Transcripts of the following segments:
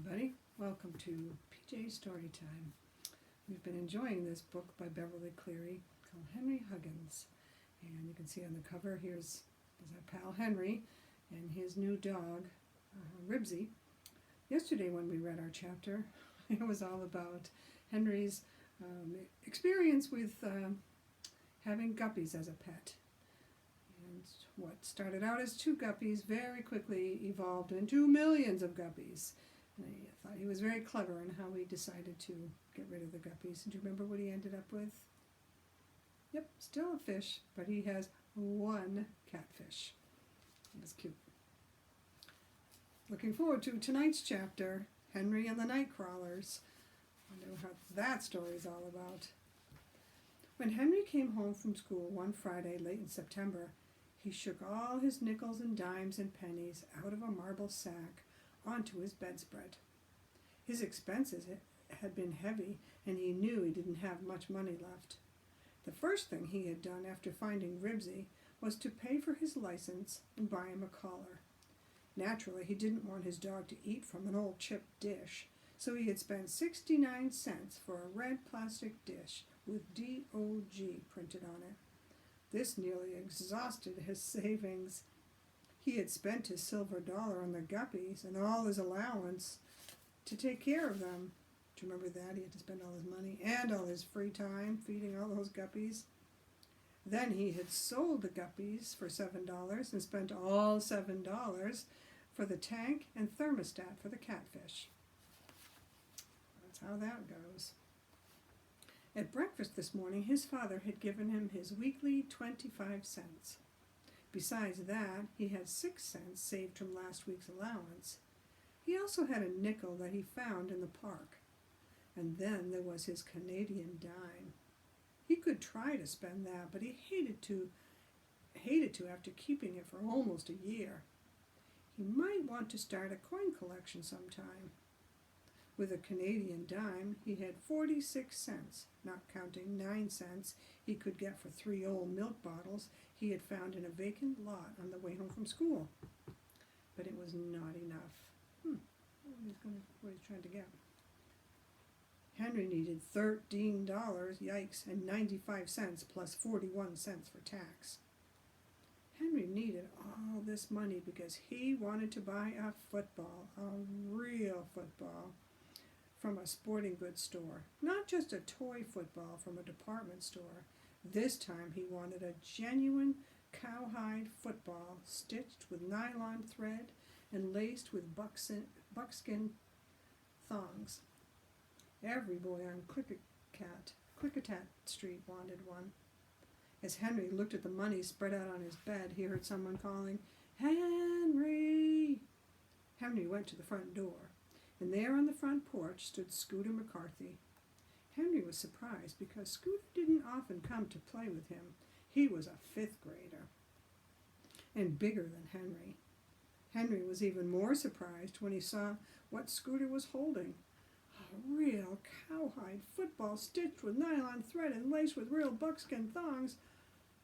everybody. Welcome to PJ Storytime. We've been enjoying this book by Beverly Cleary called Henry Huggins. And you can see on the cover, here's our pal Henry and his new dog, Ribsy. Yesterday when we read our chapter, it was all about Henry's experience with having guppies as a pet. And what started out as 2 guppies very quickly evolved into millions of guppies. And I thought he was very clever in how he decided to get rid of the guppies. Do you remember what he ended up with? Yep, still a fish, but he has 1 catfish. That's cute. Looking forward to tonight's chapter, Henry and the Nightcrawlers. I wonder what that story's all about. When Henry came home from school one Friday late in September, he shook all his nickels and dimes and pennies out of a marble sack onto his bedspread. His expenses had been heavy, and he knew he didn't have much money left. The first thing he had done after finding Ribsy was to pay for his license and buy him a collar. Naturally, he didn't want his dog to eat from an old chipped dish, so he had spent 69 cents for a red plastic dish with D-O-G printed on it. This nearly exhausted his savings. He had spent his silver dollar on the guppies and all his allowance to take care of them. Do you remember that? He had to spend all his money and all his free time feeding all those guppies. Then he had sold the guppies for $7 and spent all $7 for the tank and thermostat for the catfish. That's how that goes. At breakfast this morning, his father had given him his weekly 25 cents. Besides that, he had 6 cents saved from last week's allowance. He also had a nickel that he found in the park. And then there was his Canadian dime. He could try to spend that, but he hated to after keeping it for almost a year. He might want to start a coin collection sometime. With a Canadian dime, he had 46 cents, not counting 9 cents he could get for 3 old milk bottles he had found in a vacant lot on the way home from school. But it was not enough. What he's trying to get. Henry needed $13, yikes, and 95 cents plus 41 cents for tax. Henry needed all this money because he wanted to buy a football, a real football, from a sporting goods store. Not just a toy football from a department store. This time he wanted a genuine cowhide football stitched with nylon thread and laced with buckskin thongs. Every boy on Klickitat Street wanted one. As Henry looked at the money spread out on his bed, he heard someone calling, "Henry!" Henry went to the front door, and there on the front porch stood Scooter McCarthy. Henry was surprised because Scooter didn't often come to play with him. He was a 5th grader and bigger than Henry. Henry was even more surprised when he saw what Scooter was holding. A real cowhide football stitched with nylon thread and laced with real buckskin thongs.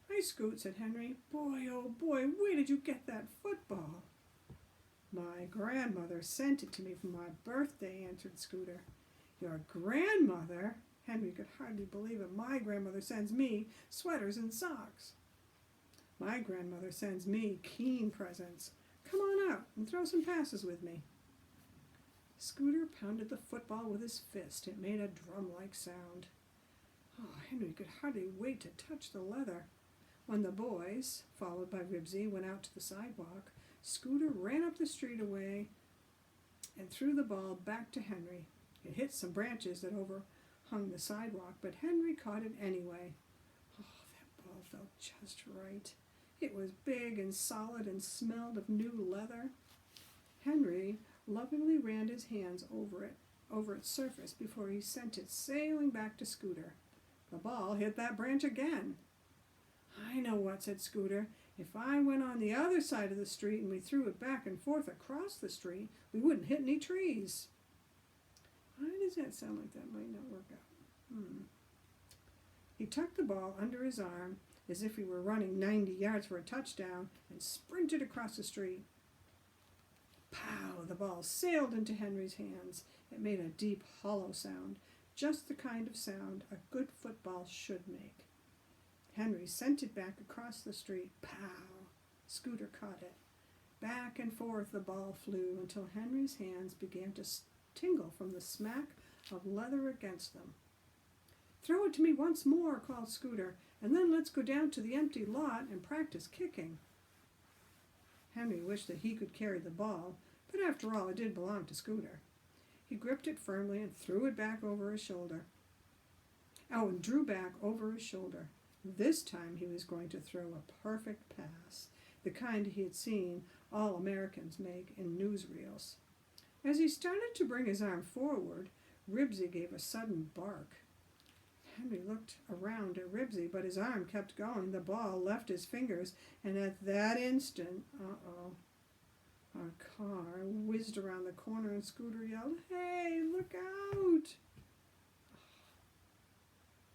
"Hi, Scoot," said Henry. "Boy, oh boy, where did you get that football?" "My grandmother sent it to me for my birthday," answered Scooter. "Your grandmother?" Henry could hardly believe it. "My grandmother sends me sweaters and socks." "My grandmother sends me keen presents. Come on out and throw some passes with me." Scooter pounded the football with his fist. It made a drum-like sound. Henry could hardly wait to touch the leather. When the boys, followed by Ribsy, went out to the sidewalk, Scooter ran up the street away and threw the ball back to Henry. It hit some branches that overhung the sidewalk, but Henry caught it anyway. That ball felt just right. It was big and solid and smelled of new leather. Henry lovingly ran his hands over its surface before he sent it sailing back to Scooter. The ball hit that branch again. "I know what," said Scooter. "If I went on the other side of the street and we threw it back and forth across the street, we wouldn't hit any trees." Why does that sound like that might not work out? He tucked the ball under his arm as if he were running 90 yards for a touchdown and sprinted across the street. Pow! The ball sailed into Henry's hands. It made a deep, hollow sound, just the kind of sound a good football should make. Henry sent it back across the street. Pow! Scooter caught it. Back and forth the ball flew until Henry's hands began to tingle from the smack of leather against them. "Throw it to me once more," called Scooter, "and then let's go down to the empty lot and practice kicking." Henry wished that he could carry the ball, but after all it did belong to Scooter. He gripped it firmly and threw it back over his shoulder. And drew back over his shoulder. This time he was going to throw a perfect pass, the kind he had seen all Americans make in newsreels. As he started to bring his arm forward, Ribsy gave a sudden bark. Henry looked around at Ribsy, but his arm kept going. The ball left his fingers, and at that instant, a car whizzed around the corner and Scooter yelled, "Hey, look out!"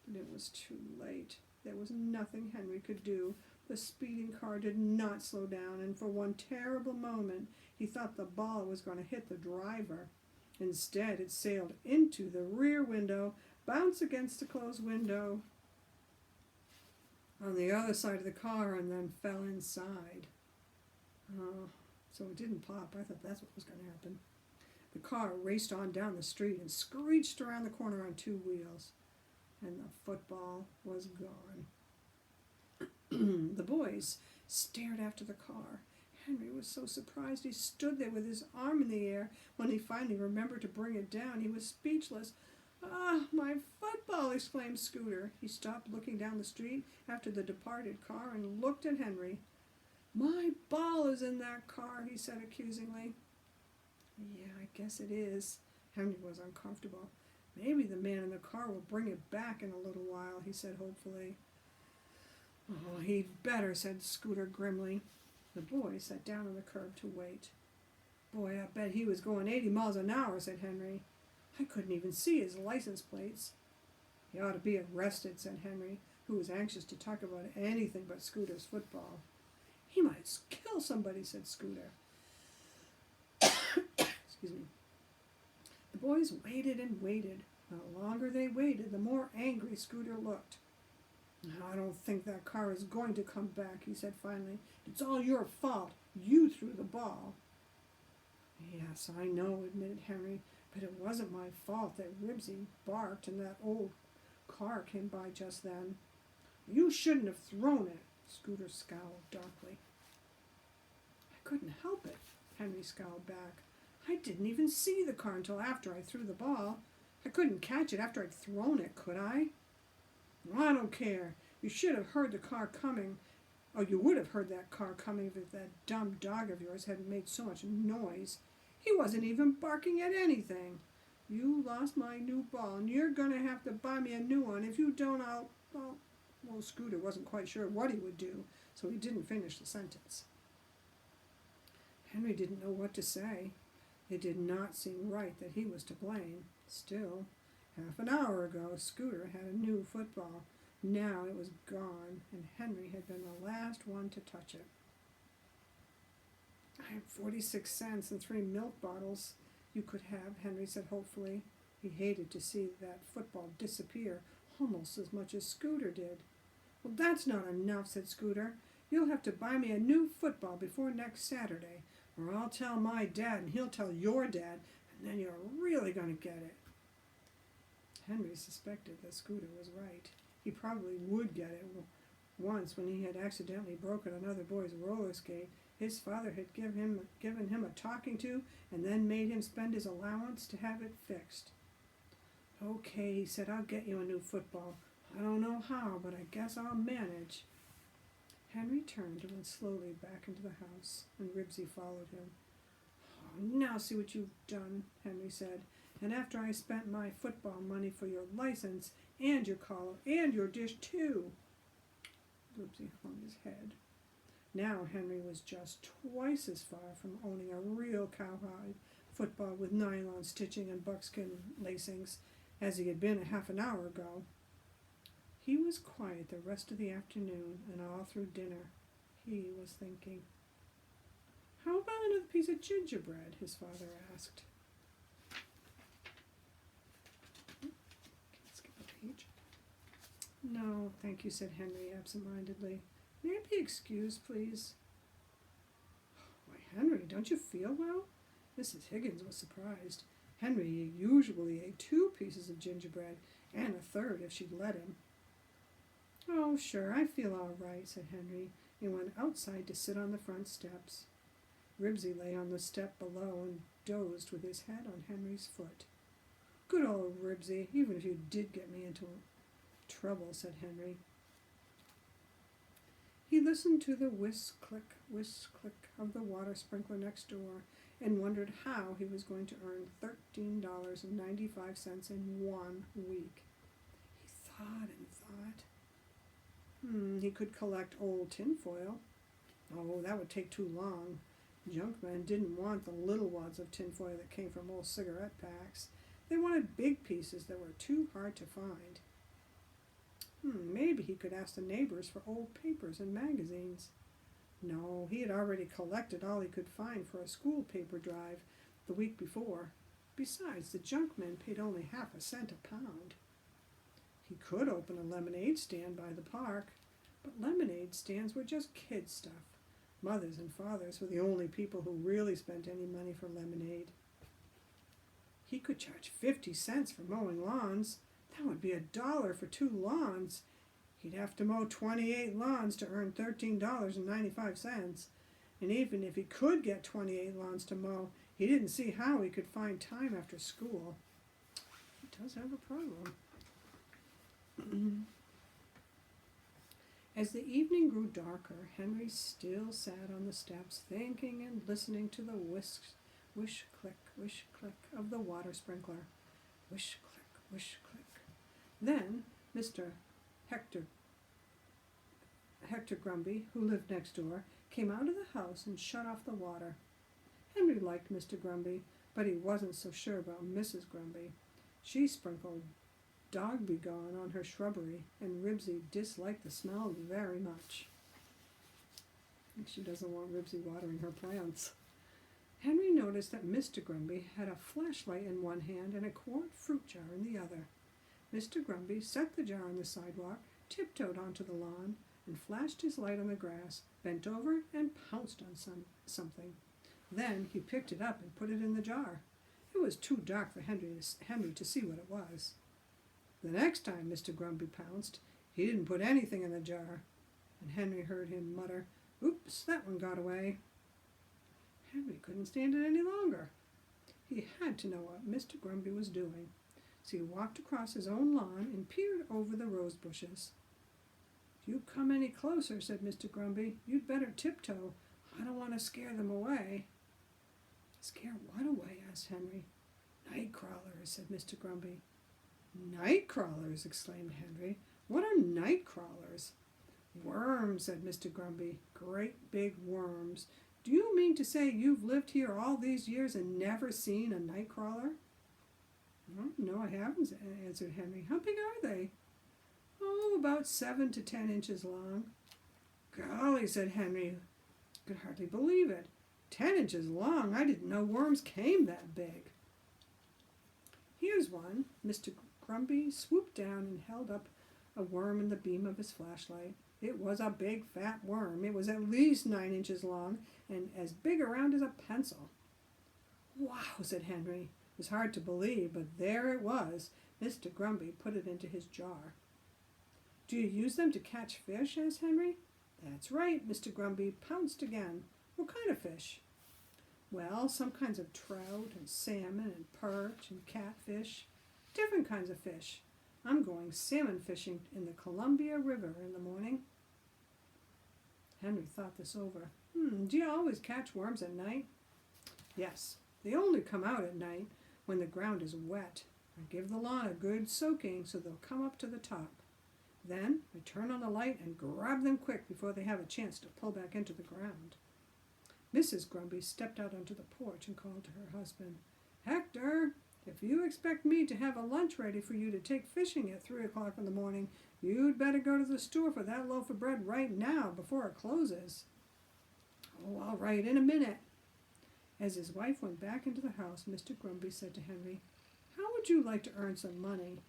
But it was too late. There was nothing Henry could do. The speeding car did not slow down, and for one terrible moment he thought the ball was going to hit the driver. Instead, it sailed into the rear window, bounced against the closed window on the other side of the car, and then fell inside. So it didn't pop. I thought that's what was going to happen. The car raced on down the street and screeched around the corner on two wheels, and the football was gone. The boys stared after the car. Henry was so surprised he stood there with his arm in the air. When he finally remembered to bring it down, he was speechless. "Ah, my football!" exclaimed Scooter. He stopped looking down the street after the departed car and looked at Henry. "My ball is in that car," he said accusingly. "Yeah, I guess it is." Henry was uncomfortable. "Maybe the man in the car will bring it back in a little while," he said hopefully. "Oh, he'd better," said Scooter grimly. The boy sat down on the curb to wait. "Boy, I bet he was going 80 miles an hour, said Henry. "I couldn't even see his license plates." "He ought to be arrested," said Henry, who was anxious to talk about anything but Scooter's football. "He might kill somebody," said Scooter. Excuse me. The boys waited and waited. The longer they waited, the more angry Scooter looked. "I don't think that car is going to come back," he said finally. "It's all your fault. You threw the ball." "Yes, I know," admitted Henry, "but it wasn't my fault that Ribsy barked and that old car came by just then." "You shouldn't have thrown it," Scooter scowled darkly. "I couldn't help it," Henry scowled back. "I didn't even see the car until after I threw the ball. I couldn't catch it after I'd thrown it, could I?" "I don't care. You should have heard the car coming. Oh, you would have heard that car coming if that dumb dog of yours hadn't made so much noise. He wasn't even barking at anything. You lost my new ball, and you're going to have to buy me a new one. If you don't, Well, Scooter wasn't quite sure what he would do, so he didn't finish the sentence. Henry didn't know what to say. It did not seem right that he was to blame. Still, half an hour ago, Scooter had a new football. Now it was gone, and Henry had been the last one to touch it. "I have 46 cents and 3 milk bottles you could have," Henry said hopefully. He hated to see that football disappear almost as much as Scooter did. "Well, that's not enough," said Scooter. "You'll have to buy me a new football before next Saturday, or I'll tell my dad and he'll tell your dad, and then you're really going to get it." Henry suspected that Scooter was right. He probably would get it. Once, when he had accidentally broken another boy's roller skate, his father had given him a talking to and then made him spend his allowance to have it fixed. "Okay," he said, "I'll get you a new football. I don't know how, but I guess I'll manage." Henry turned and went slowly back into the house, and Ribsy followed him. "Oh, now see what you've done," Henry said. "And after I spent my football money for your license and your collar and your dish too." Ribsy hung his head. Now Henry was just twice as far from owning a real cowhide football with nylon stitching and buckskin lacings as he had been a half an hour ago. He was quiet the rest of the afternoon and all through dinner. He was thinking. How about another piece of gingerbread? His father asked. Skip a page. No, thank you, said Henry absent-mindedly. May I be excused, please? Why, Henry, don't you feel well? Mrs. Higgins was surprised. Henry usually ate 2 pieces of gingerbread, and a third if she'd let him. Oh, sure, I feel all right, said Henry, and went outside to sit on the front steps. Ribsy lay on the step below and dozed with his head on Henry's foot. Good old Ribsy, even if you did get me into trouble, said Henry. He listened to the whisk-click of the water sprinkler next door and wondered how he was going to earn $13.95 in 1 week. He thought and thought. He could collect old tinfoil. Oh, that would take too long. Junkmen didn't want the little wads of tinfoil that came from old cigarette packs. They wanted big pieces that were too hard to find. Maybe he could ask the neighbors for old papers and magazines. No, he had already collected all he could find for a school paper drive the week before. Besides, the junkmen paid only half a cent a pound. He could open a lemonade stand by the park, but lemonade stands were just kid stuff. Mothers and fathers were the only people who really spent any money for lemonade. He could charge 50 cents for mowing lawns. That would be $1 for 2 lawns. He'd have to mow 28 lawns to earn $13.95. And even if he could get 28 lawns to mow, he didn't see how he could find time after school. He does have a problem. As the evening grew darker, Henry still sat on the steps, thinking and listening to the wish-click of the water sprinkler. Wish-click, wish-click. Then Mr. Hector Grumby, who lived next door, came out of the house and shut off the water. Henry liked Mr. Grumby, but he wasn't so sure about Mrs. Grumby. She sprinkled dog begone on her shrubbery, and Ribsy disliked the smell very much. I think she doesn't want Ribsy watering her plants. Henry noticed that Mr. Grumby had a flashlight in one hand and a quart fruit jar in the other. Mr. Grumby set the jar on the sidewalk, tiptoed onto the lawn, and flashed his light on the grass, bent over, and pounced on something. Then he picked it up and put it in the jar. It was too dark for Henry to see what it was. The next time Mr. Grumby pounced, he didn't put anything in the jar, and Henry heard him mutter, "Oops, that one got away." Henry couldn't stand it any longer. He had to know what Mr. Grumby was doing, so he walked across his own lawn and peered over the rose bushes. "If you come any closer," said Mr. Grumby, "you'd better tiptoe. I don't want to scare them away." "Scare what away?" asked Henry. "Night crawlers," said Mr. Grumby. "Night crawlers!" exclaimed Henry. "What are night crawlers?" "Worms," said Mr. Grumby. "Great big worms. Do you mean to say you've lived here all these years and never seen a night crawler?" "No, I haven't," answered Henry. "How big are they?" "Oh, about 7 to 10 inches long." "Golly," said Henry. Could hardly believe it. 10 inches long? I didn't know worms came that big. "Here's one." Mr. Grumby swooped down and held up a worm in the beam of his flashlight. It was a big fat worm. It was at least 9 inches long and as big around as a pencil. "Wow," said Henry. It was hard to believe, but there it was. Mr. Grumby put it into his jar. "Do you use them to catch fish?" asked Henry. "That's right." Mr. Grumby pounced again. "What kind of fish?" "Well, some kinds of trout and salmon and perch and catfish. Different kinds of fish. I'm going salmon fishing in the Columbia River in the morning." Henry thought this over. "Do you always catch worms at night?" "Yes. They only come out at night when the ground is wet. I give the lawn a good soaking so they'll come up to the top. Then I turn on the light and grab them quick before they have a chance to pull back into the ground." Mrs. Grumby stepped out onto the porch and called to her husband, "Hector, if you expect me to have a lunch ready for you to take fishing at 3 o'clock in the morning, you'd better go to the store for that loaf of bread right now before it closes." "Oh, all right, in a minute." As his wife went back into the house, Mr. Grumpy said to Henry, "How would you like to earn some money?"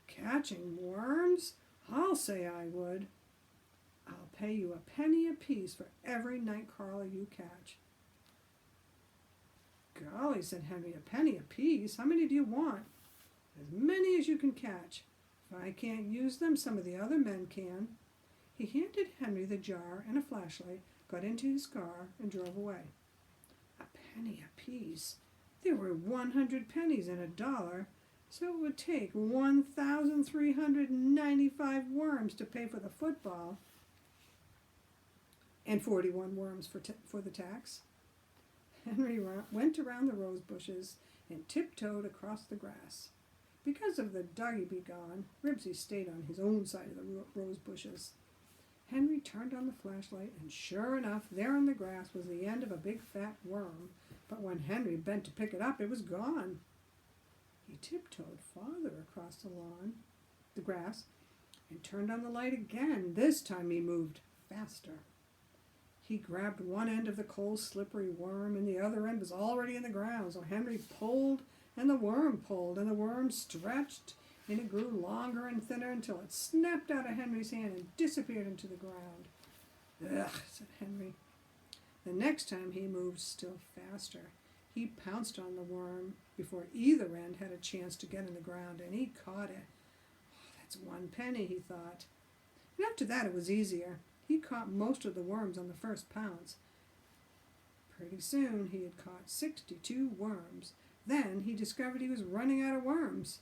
"Catching worms? I'll say I would." "I'll pay you a penny apiece for every night crawler you catch." "Golly," said Henry, "a penny apiece? How many do you want?" "As many as you can catch. If I can't use them, some of the other men can." He handed Henry the jar and a flashlight, got into his car, and drove away. A penny apiece. There were 100 pennies in $1, so it would take 1,395 worms to pay for the football, and 41 worms for the tax. Henry went around the rose bushes and tiptoed across the grass. Because of the doggy be gone, Ribsy stayed on his own side of the rose bushes. Henry turned on the flashlight, and sure enough, there in the grass was the end of a big fat worm, but when Henry bent to pick it up, it was gone. He tiptoed farther across the grass, and turned on the light again. This time he moved faster. He grabbed one end of the cold, slippery worm, and the other end was already in the ground, so Henry pulled, and the worm pulled, and the worm stretched, and it grew longer and thinner until it snapped out of Henry's hand and disappeared into the ground. "Ugh," said Henry. The next time he moved still faster. He pounced on the worm before either end had a chance to get in the ground, and he caught it. "Oh, that's 1 penny," he thought. And after that it was easier. He caught most of the worms on the first pounce. Pretty soon he had caught 62 worms. Then he discovered he was running out of worms.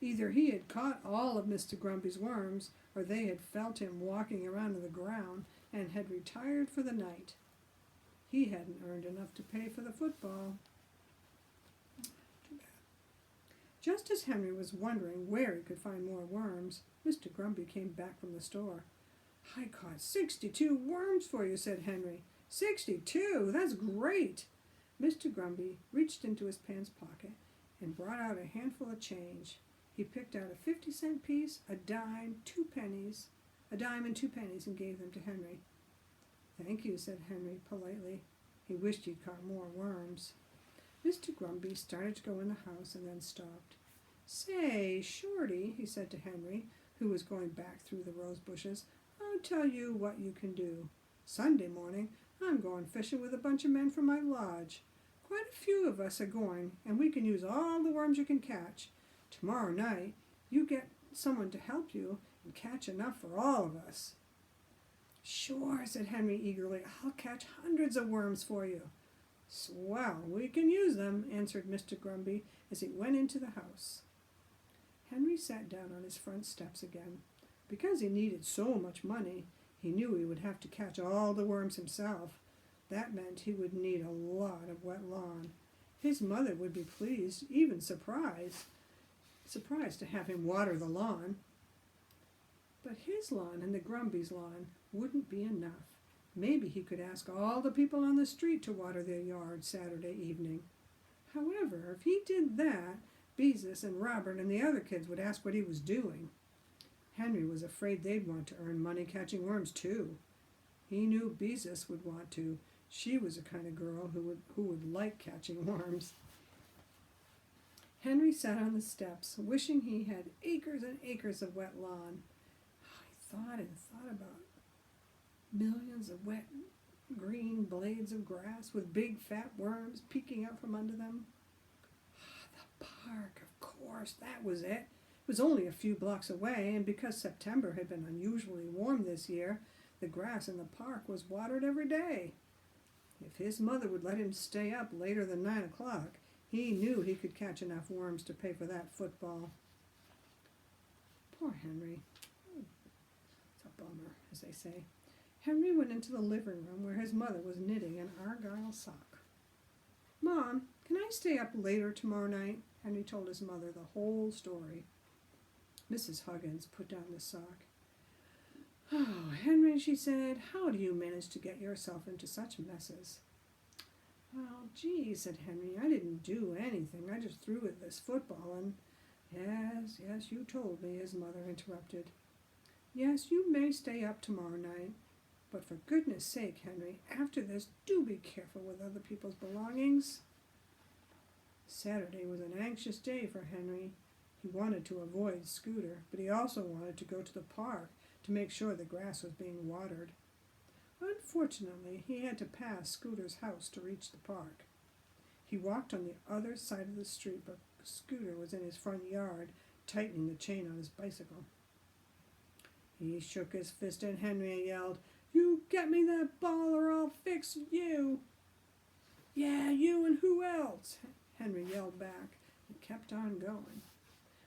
Either he had caught all of Mr. Grumpy's worms, or they had felt him walking around on the ground and had retired for the night. He hadn't earned enough to pay for the football. Too bad. Just as Henry was wondering where he could find more worms, Mr. Grumpy came back from the store. "I caught 62 worms for you," said Henry. 62? That's great." Mr. Grumpy reached into his pants pocket and brought out a handful of change. He picked out a 50-cent piece, a dime, and 2 pennies, and gave them to Henry. "Thank you," said Henry politely. He wished he'd caught more worms. Mr. Grumpy started to go in the house and then stopped. "Say, Shorty," he said to Henry, who was going back through the rose bushes, "I'll tell you what you can do. Sunday morning, I'm going fishing with a bunch of men from my lodge. Quite a few of us are going, and we can use all the worms you can catch. Tomorrow night, you get someone to help you and catch enough for all of us." "Sure," said Henry eagerly. "I'll catch hundreds of worms for you." "Swell, we can use them," answered Mr. Grumpy as he went into the house. Henry sat down on his front steps again. Because he needed so much money, he knew he would have to catch all the worms himself. That meant he would need a lot of wet lawn. His mother would be pleased, even surprised to have him water the lawn. But his lawn and the Grumpy's lawn wouldn't be enough. Maybe he could ask all the people on the street to water their yard Saturday evening. However, if he did that, Beezus and Robert and the other kids would ask what he was doing. Henry was afraid they'd want to earn money catching worms too. He knew Beezus would want to. She was the kind of girl who would like catching worms. Henry sat on the steps, wishing he had acres and acres of wet lawn. He thought and thought about millions of wet green blades of grass with big fat worms peeking out from under them. The park, of course, that was it. It was only a few blocks away, and because September had been unusually warm this year, the grass in the park was watered every day. If his mother would let him stay up later than 9 o'clock, he knew he could catch enough worms to pay for that football. Poor Henry. It's a bummer, as they say. Henry went into the living room where his mother was knitting an argyle sock. "Mom, can I stay up later tomorrow night?" Henry told his mother the whole story. Mrs. Huggins put down the sock. "Oh, Henry," she said, "how do you manage to get yourself into such messes?" "Oh, gee," said Henry, "I didn't do anything. I just threw at this football and—" Yes, you told me," his mother interrupted. "Yes, you may stay up tomorrow night, But for goodness sake, Henry, after this, do be careful with other people's belongings. Saturday was an anxious day for Henry. He wanted to avoid Scooter, but he also wanted to go to the park to make sure the grass was being watered. Unfortunately, he had to pass Scooter's house to reach the park. He walked on the other side of the street, but Scooter was in his front yard, tightening the chain on his bicycle. He shook his fist at Henry and yelled, "You get me that ball or I'll fix you!" "Yeah, you and who else?" Henry yelled back and kept on going.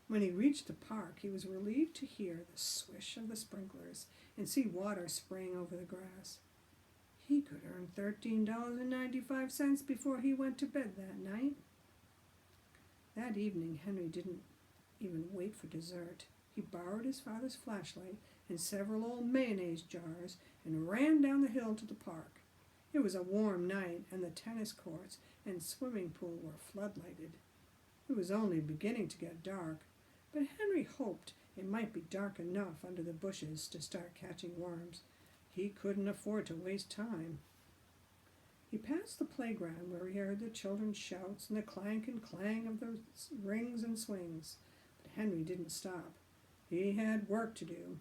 When he reached the park, he was relieved to hear the swish of the sprinklers and see water spraying over the grass. He could earn $13.95 before he went to bed that night. That evening, Henry didn't even wait for dessert. He borrowed his father's flashlight and several old mayonnaise jars and ran down the hill to the park. It was a warm night, and the tennis courts and swimming pool were floodlighted. It was only beginning to get dark, but Henry hoped it might be dark enough under the bushes to start catching worms. He couldn't afford to waste time. He passed the playground where he heard the children's shouts and the clank and clang of the rings and swings, but Henry didn't stop. He had work to do.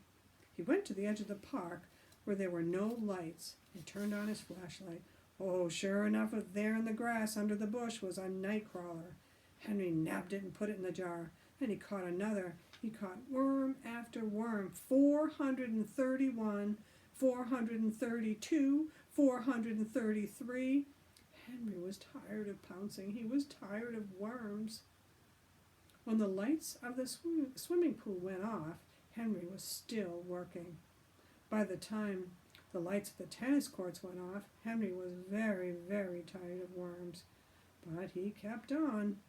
He went to the edge of the park where there were no lights and turned on his flashlight. Oh, sure enough, there in the grass under the bush was a nightcrawler. Henry nabbed it and put it in the jar. Then he caught another. He caught worm after worm, 431, 432, 433. Henry was tired of pouncing. He was tired of worms. When the lights of the swimming pool went off, Henry was still working. By the time the lights of the tennis courts went off, Henry was very, very tired of worms. But he kept on.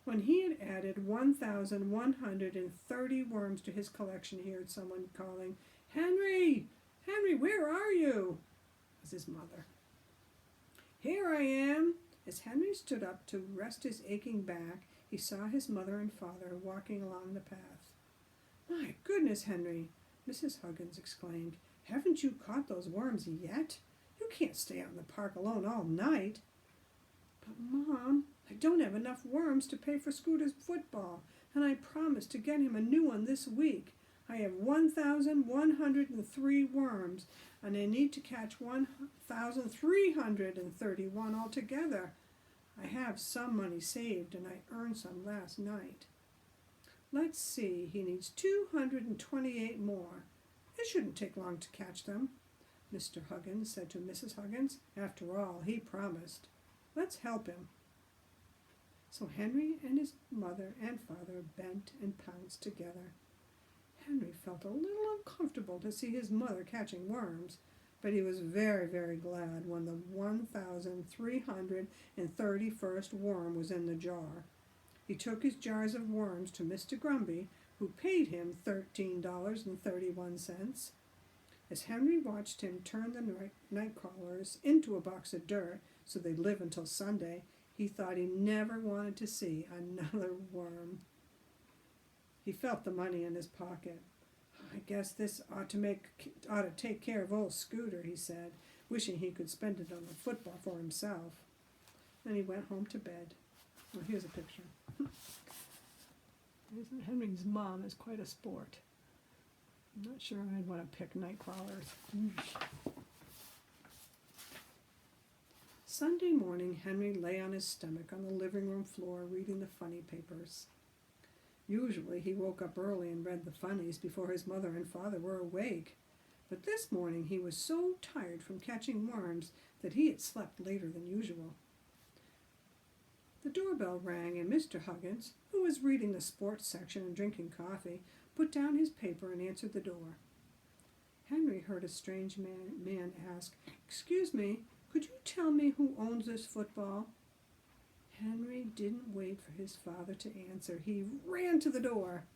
When he had added 1,130 worms to his collection, he heard someone calling, "Henry! Henry, where are you?" It was his mother. "Here I am." As Henry stood up to rest his aching back, he saw his mother and father walking along the path. "My goodness, Henry," Mrs. Huggins exclaimed. "Haven't you caught those worms yet? You can't stay out in the park alone all night." "But, Mom, I don't have enough worms to pay for Scooter's football, and I promised to get him a new one this week. I have 1,103 worms, and I need to catch 1,331 altogether. I have some money saved, and I earned some last night. Let's see, he needs 228 more. It shouldn't take long to catch them," Mr. Huggins said to Mrs. Huggins. "After all, he promised. Let's help him." So Henry and his mother and father bent and pounced together. Henry felt a little uncomfortable to see his mother catching worms, but he was very, very glad when the 1,331st worm was in the jar. He took his jars of worms to Mr. Grumby, who paid him $13.31. As Henry watched him turn the night crawlers into a box of dirt so they'd live until Sunday, he thought he never wanted to see another worm. He felt the money in his pocket. "I guess this ought to take care of old Scooter," he said, wishing he could spend it on the football for himself. Then he went home to bed. Well, here's a picture. Henry's mom is quite a sport. I'm not sure I'd want to pick night crawlers. Sunday morning, Henry lay on his stomach on the living room floor reading the funny papers. Usually he woke up early and read the funnies before his mother and father were awake. But this morning he was so tired from catching worms that he had slept later than usual. The doorbell rang, and Mr. Huggins, who was reading the sports section and drinking coffee, put down his paper and answered the door. Henry heard a strange man ask, "Excuse me, could you tell me who owns this football?" Henry didn't wait for his father to answer. He ran to the door.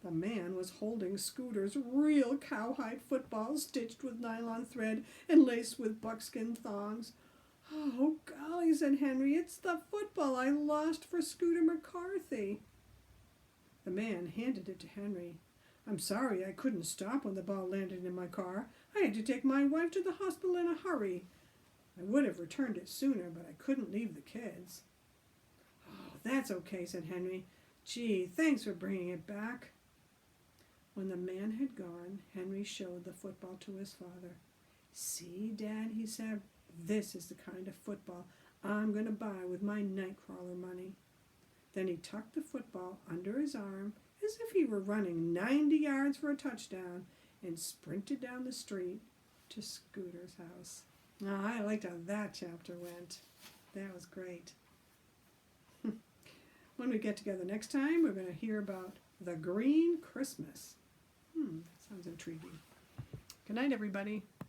The man was holding Scooter's real cowhide football, stitched with nylon thread and laced with buckskin thongs. "Oh, golly," said Henry, "it's the football I lost for Scooter McCarthy." The man handed it to Henry. I'm sorry I couldn't stop when the ball landed in my car. I had to take my wife to the hospital in a hurry. I would have returned it sooner, but I couldn't leave the kids." "Oh, that's okay," said Henry. "Gee, thanks for bringing it back." When the man had gone, Henry showed the football to his father. "See, Dad," he said, "this is the kind of football I'm going to buy with my Nightcrawler money." Then he tucked the football under his arm as if he were running 90 yards for a touchdown and sprinted down the street to Scooter's house. Oh, I liked how that chapter went. That was great. When we get together next time, we're going to hear about the Green Christmas. That sounds intriguing. Good night, everybody.